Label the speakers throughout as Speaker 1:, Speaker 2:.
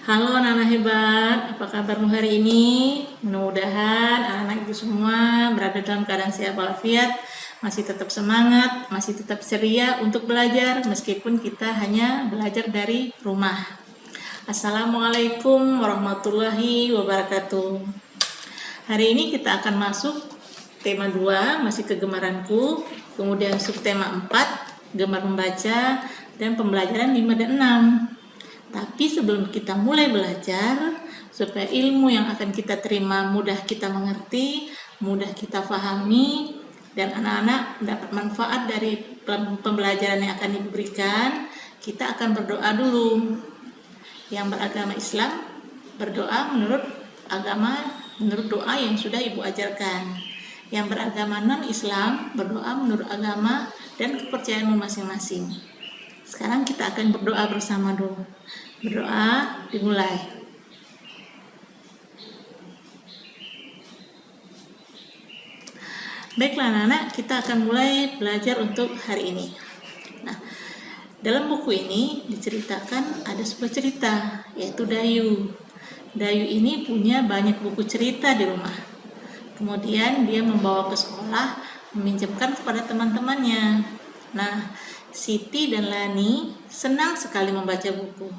Speaker 1: Halo anak-anak hebat, apa kabarmu hari ini? Mudah-mudahan anak-anak itu semua berada dalam keadaan sehat walafiat, masih tetap semangat, masih tetap ceria untuk belajar meskipun kita hanya belajar dari rumah. Assalamualaikum warahmatullahi wabarakatuh. Hari ini kita akan masuk tema 2, masih kegemaranku, kemudian subtema 4, gemar membaca, dan pembelajaran 5 dan 6. Tapi sebelum kita mulai belajar, supaya ilmu yang akan kita terima mudah kita mengerti, mudah kita pahami, dan anak-anak dapat manfaat dari pembelajaran yang akan diberikan, kita akan berdoa dulu. Yang beragama Islam, berdoa menurut doa yang sudah Ibu ajarkan. Yang beragama non-Islam, berdoa menurut agama dan kepercayaanmu masing-masing. Sekarang kita akan berdoa bersama dulu. Berdoa dimulai. Baiklah anak-anak, kita akan mulai belajar untuk hari ini. Nah, dalam buku ini diceritakan ada sebuah cerita, yaitu Dayu. Dayu ini punya banyak buku cerita di rumah. Kemudian dia membawa ke sekolah, meminjamkan kepada teman-temannya. Nah, Siti dan Lani senang sekali membaca buku.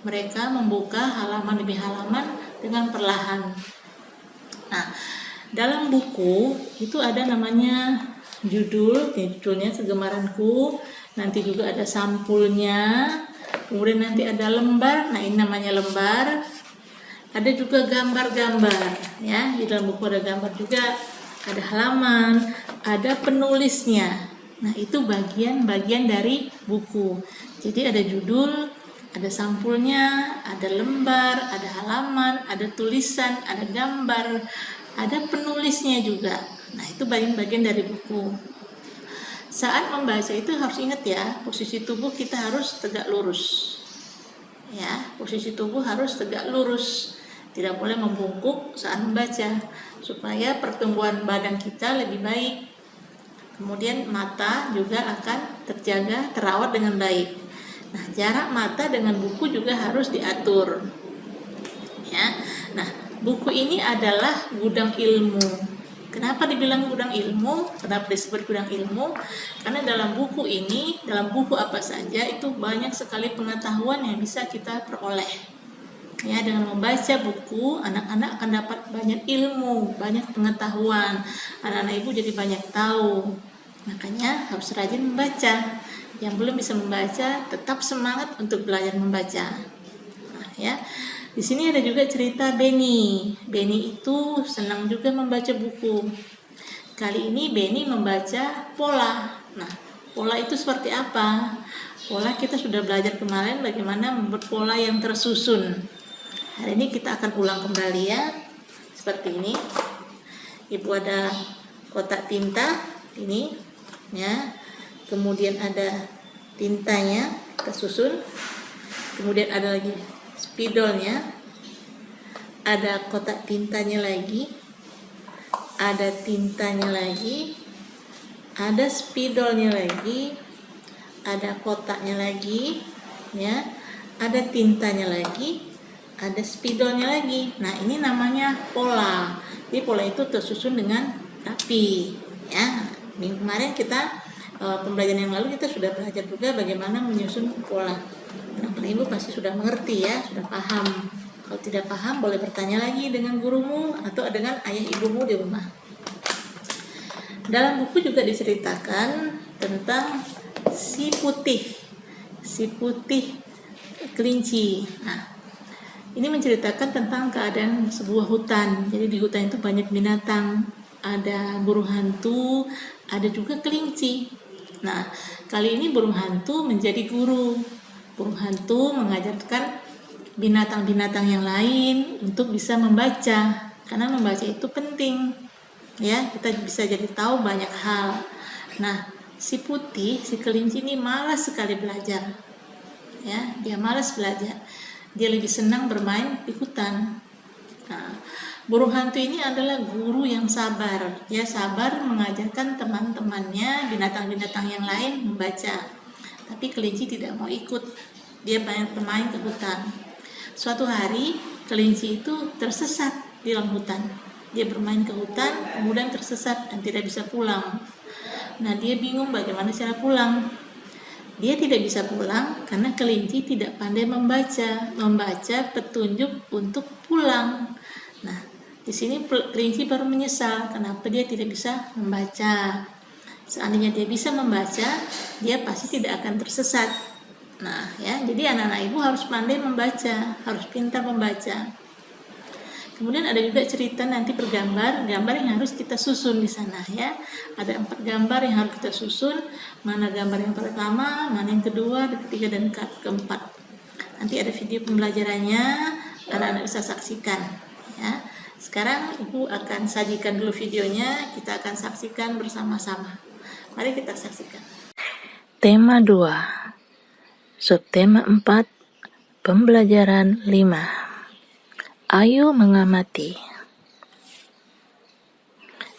Speaker 1: Mereka membuka halaman demi halaman dengan perlahan. Nah, dalam buku itu ada namanya judulnya Kegemaranku, nanti juga ada sampulnya, kemudian nanti ada lembar, nah ini namanya lembar, ada juga gambar-gambar, ya, di dalam buku ada gambar juga, ada halaman, ada penulisnya. Nah, itu bagian-bagian dari buku. Jadi ada judul, ada sampulnya, ada lembar, ada halaman, ada tulisan, ada gambar, ada penulisnya juga. Nah, itu bagian-bagian dari buku. Saat membaca itu harus ingat ya, posisi tubuh kita harus tegak lurus. Ya, posisi tubuh harus tegak lurus. Tidak boleh membungkuk saat membaca, supaya pertumbuhan badan kita lebih baik. Kemudian mata juga akan terjaga, terawat dengan baik. Nah, jarak mata dengan buku juga harus diatur. Ya. Nah, buku ini adalah gudang ilmu. Kenapa dibilang gudang ilmu? Kenapa disebut gudang ilmu? Karena dalam buku ini, dalam buku apa saja itu banyak sekali pengetahuan yang bisa kita peroleh. Ya, dengan membaca buku, anak-anak akan dapat banyak ilmu, banyak pengetahuan. Anak-anak ibu jadi banyak tahu. Makanya harus rajin membaca. Yang belum bisa membaca, tetap semangat untuk belajar membaca. Nah, ya. Di sini ada juga cerita Beni. Beni itu senang juga membaca buku. Kali ini Beni membaca pola. Nah, pola itu seperti apa? Pola kita sudah belajar kemarin bagaimana membuat pola yang tersusun. Hari ini kita akan ulang kembali ya. Seperti ini. Ibu ada kotak tinta ini ya. Kemudian ada tintanya tersusun. Kemudian ada lagi spidolnya. Ada kotak tintanya lagi. Ada tintanya lagi. Ada spidolnya lagi. Ada kotaknya lagi ya. Ada tintanya lagi. Ada spidolnya lagi. Nah, ini namanya pola. Jadi pola itu tersusun dengan rapi ya. Minggu kemarin kita pembelajaran yang lalu kita sudah belajar juga bagaimana menyusun pola. Nah, ibu pasti sudah mengerti ya, sudah paham. Kalau tidak paham boleh bertanya lagi dengan gurumu atau dengan ayah ibumu di rumah. Dalam buku juga diceritakan tentang si putih kelinci. Nah, ini menceritakan tentang keadaan sebuah hutan. Jadi di hutan itu banyak binatang, ada burung hantu, ada juga kelinci. Nah, kali ini burung hantu menjadi guru. Burung hantu mengajarkan binatang-binatang yang lain untuk bisa membaca, karena membaca itu penting. Ya, kita bisa jadi tahu banyak hal. Nah, si putih, si kelinci ini malas sekali belajar. Ya, dia malas belajar. Dia lebih senang bermain di hutan. Nah, burung hantu ini adalah guru yang sabar. Dia sabar mengajarkan teman-temannya, binatang-binatang yang lain membaca. Tapi kelinci tidak mau ikut. Dia banyak bermain ke hutan. Suatu hari, kelinci itu tersesat di dalam hutan. Dia bermain ke hutan, kemudian tersesat dan tidak bisa pulang. Nah, dia bingung bagaimana cara pulang. Dia tidak bisa pulang karena kelinci tidak pandai membaca petunjuk untuk pulang. Nah, di sini kelinci baru menyesal kenapa dia tidak bisa membaca. Seandainya dia bisa membaca, dia pasti tidak akan tersesat. Nah, ya, jadi anak-anak ibu harus pandai membaca, harus pintar membaca. Kemudian ada juga cerita nanti gambar yang harus kita susun di sana ya. Ada 4 gambar yang harus kita susun, mana gambar yang pertama, mana yang kedua, ketiga, dan keempat. Nanti ada video pembelajarannya, anak-anak bisa saksikan ya. Sekarang Ibu akan sajikan dulu videonya, kita akan saksikan bersama-sama. Mari kita saksikan.
Speaker 2: Tema 2, subtema 4, pembelajaran 5. Ayo mengamati.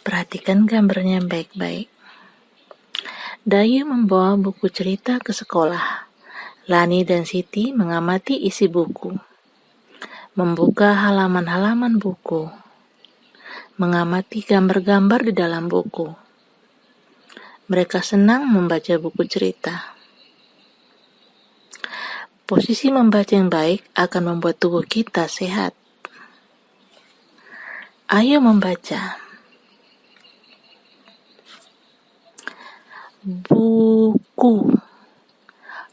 Speaker 2: Perhatikan gambarnya baik-baik. Dayu membawa buku cerita ke sekolah. Lani dan Siti mengamati isi buku. Membuka halaman-halaman buku. Mengamati gambar-gambar di dalam buku. Mereka senang membaca buku cerita. Posisi membaca yang baik akan membuat tubuh kita sehat. Ayo membaca. Buku,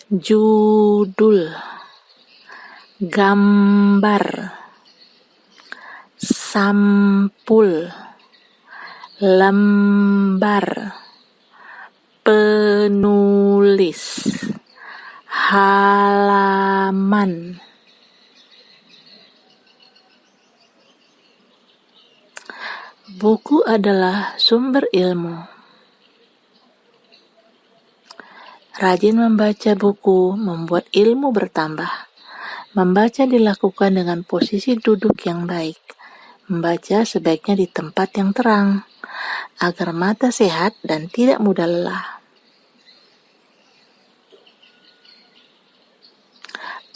Speaker 2: judul, gambar, sampul, lembar, penulis, halaman. Buku adalah sumber ilmu. Rajin membaca buku membuat ilmu bertambah. Membaca dilakukan dengan posisi duduk yang baik. Membaca sebaiknya di tempat yang terang, agar mata sehat dan tidak mudah lelah.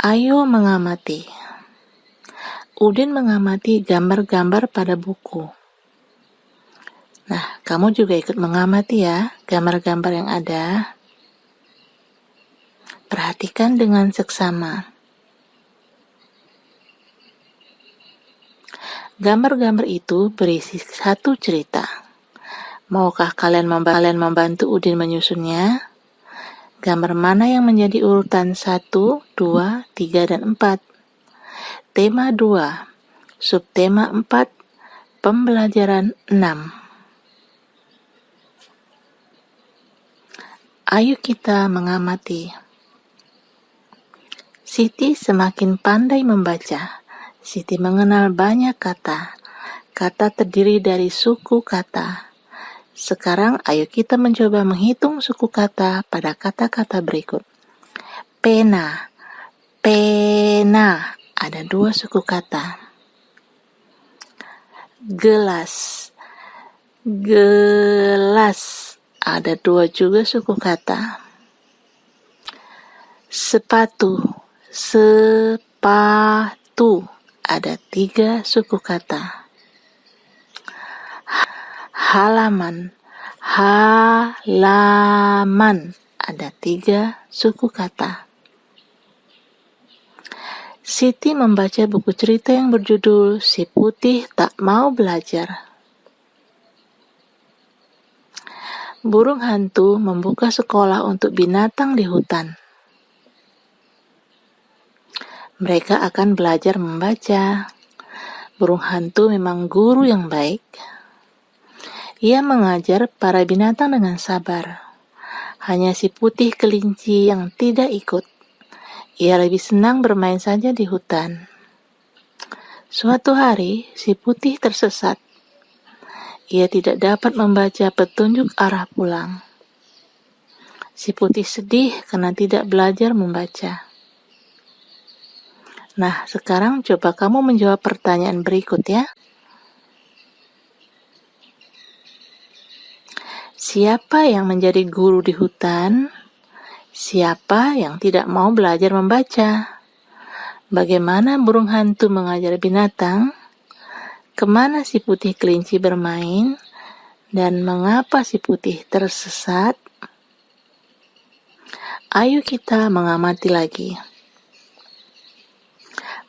Speaker 2: Ayo mengamati. Udin mengamati gambar-gambar pada buku. Nah, kamu juga ikut mengamati ya, gambar-gambar yang ada. Perhatikan dengan seksama. Gambar-gambar itu berisi satu cerita. Maukah kalian membantu Udin menyusunnya? Gambar mana yang menjadi urutan 1, 2, 3, dan 4? Tema 2, subtema 4, pembelajaran 6. Ayo kita mengamati. Siti semakin pandai membaca. Siti mengenal banyak kata. Kata terdiri dari suku kata. Sekarang ayo kita mencoba menghitung suku kata pada kata-kata berikut. Pena, pena, ada 2 suku kata. Gelas, gelas, ada 2 juga suku kata. Sepatu, sepatu, ada 3 suku kata. Halaman, halaman, ada 3 suku kata. Siti membaca buku cerita yang berjudul Si Putih Tak Mau Belajar. Burung hantu membuka sekolah untuk binatang di hutan. Mereka akan belajar membaca. Burung hantu memang guru yang baik. Ia mengajar para binatang dengan sabar. Hanya si putih kelinci yang tidak ikut. Ia lebih senang bermain saja di hutan. Suatu hari, si putih tersesat. Ia tidak dapat membaca petunjuk arah pulang. Si putih sedih karena tidak belajar membaca. Nah, sekarang coba kamu menjawab pertanyaan berikut ya. Siapa yang menjadi guru di hutan? Siapa yang tidak mau belajar membaca? Bagaimana burung hantu mengajar binatang? Kemana si putih kelinci bermain? Dan mengapa si putih tersesat? Ayo kita mengamati lagi.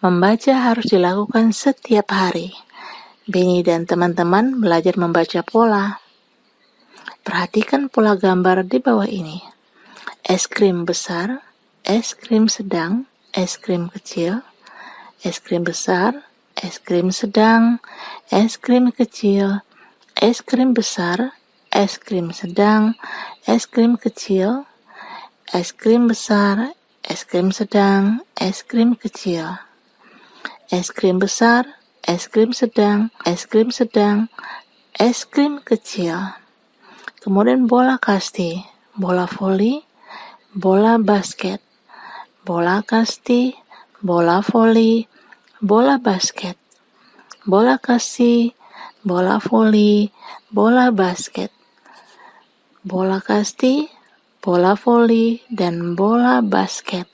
Speaker 2: Membaca harus dilakukan setiap hari. Benny dan teman-teman belajar membaca pola. Perhatikan pola gambar di bawah ini. Es krim besar, es krim sedang, es krim kecil, es krim besar, es krim sedang, es krim kecil, es krim besar, es krim sedang, es krim kecil, es krim besar, es krim sedang, es krim kecil, es krim besar, es krim sedang, es krim sedang, es krim kecil. Kemudian bola kasti, bola voli, bola basket, bola kasti, bola voli, bola basket, bola kasti, bola voli, bola basket, bola kasti, bola voli, dan bola basket.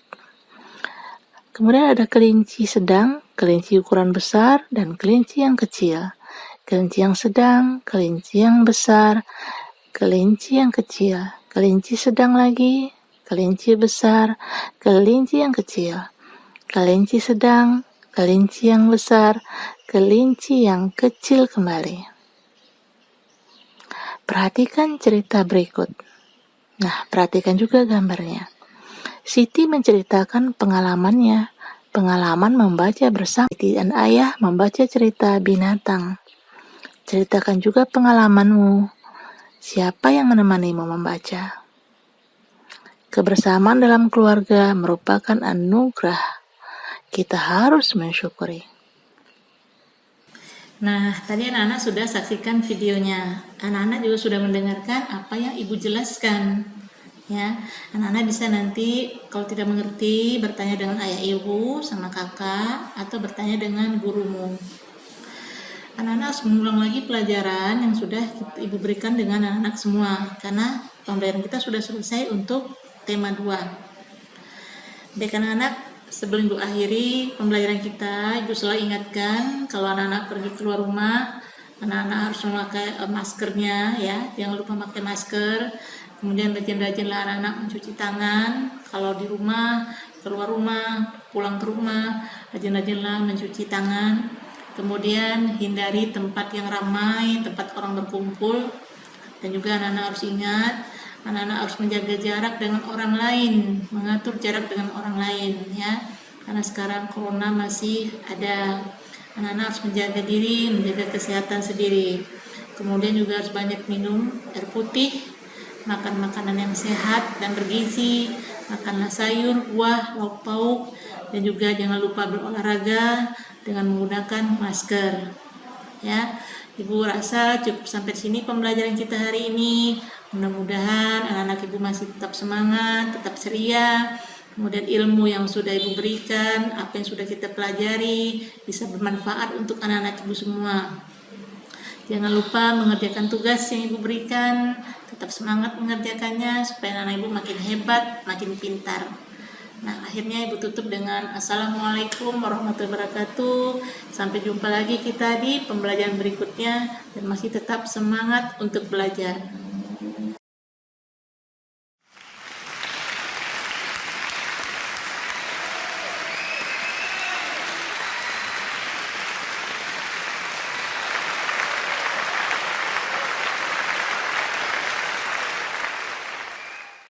Speaker 2: Kemudian ada kelinci sedang, kelinci ukuran besar, dan kelinci yang kecil. Kelinci yang sedang, kelinci yang besar, kelinci yang kecil, kelinci sedang lagi, kelinci besar, kelinci yang kecil, kelinci sedang, kelinci yang besar, kelinci yang kecil kembali. Perhatikan cerita berikut. Nah, perhatikan juga gambarnya. Siti menceritakan pengalamannya, pengalaman membaca bersama. Siti dan ayah membaca cerita binatang. Ceritakan juga pengalamanmu. Siapa yang menemanimu membaca? Kebersamaan dalam keluarga merupakan anugerah. Kita harus mensyukuri.
Speaker 1: Nah, tadi anak-anak sudah saksikan videonya. Anak-anak juga sudah mendengarkan apa yang Ibu jelaskan. Ya, anak-anak bisa nanti kalau tidak mengerti bertanya dengan ayah ibu sama kakak atau bertanya dengan gurumu. Anak-anak harus mengulang lagi pelajaran yang sudah Ibu berikan dengan anak-anak semua karena pembelajaran kita sudah selesai untuk tema 2. Baik anak-anak, sebelum Ibu akhiri pembelajaran kita, Ibu selalu ingatkan kalau anak-anak pergi keluar rumah, anak-anak harus memakai maskernya ya, jangan lupa pakai masker. Kemudian rajin-rajinlah anak-anak mencuci tangan. Kalau di rumah, keluar rumah, pulang ke rumah, rajin-rajinlah mencuci tangan. Kemudian hindari tempat yang ramai, tempat orang berkumpul. Dan juga anak-anak harus ingat, anak-anak harus menjaga jarak dengan orang lain, mengatur jarak dengan orang lain ya. Karena sekarang corona masih ada. Anak-anak harus menjaga diri, menjaga kesehatan sendiri. Kemudian juga harus banyak minum air putih, makan makanan yang sehat dan bergizi, makanlah sayur, buah, lauk pauk, dan juga jangan lupa berolahraga dengan menggunakan masker. Ya, Ibu rasa cukup sampai sini pembelajaran kita hari ini. Mudah-mudahan anak-anak Ibu masih tetap semangat, tetap ceria. Kemudian ilmu yang sudah Ibu berikan, apa yang sudah kita pelajari bisa bermanfaat untuk anak-anak Ibu semua. Jangan lupa mengerjakan tugas yang Ibu berikan, tetap semangat mengerjakannya supaya anak Ibu makin hebat, makin pintar. Nah, akhirnya Ibu tutup dengan Assalamualaikum warahmatullahi wabarakatuh. Sampai jumpa lagi kita di pembelajaran berikutnya dan masih tetap semangat untuk belajar.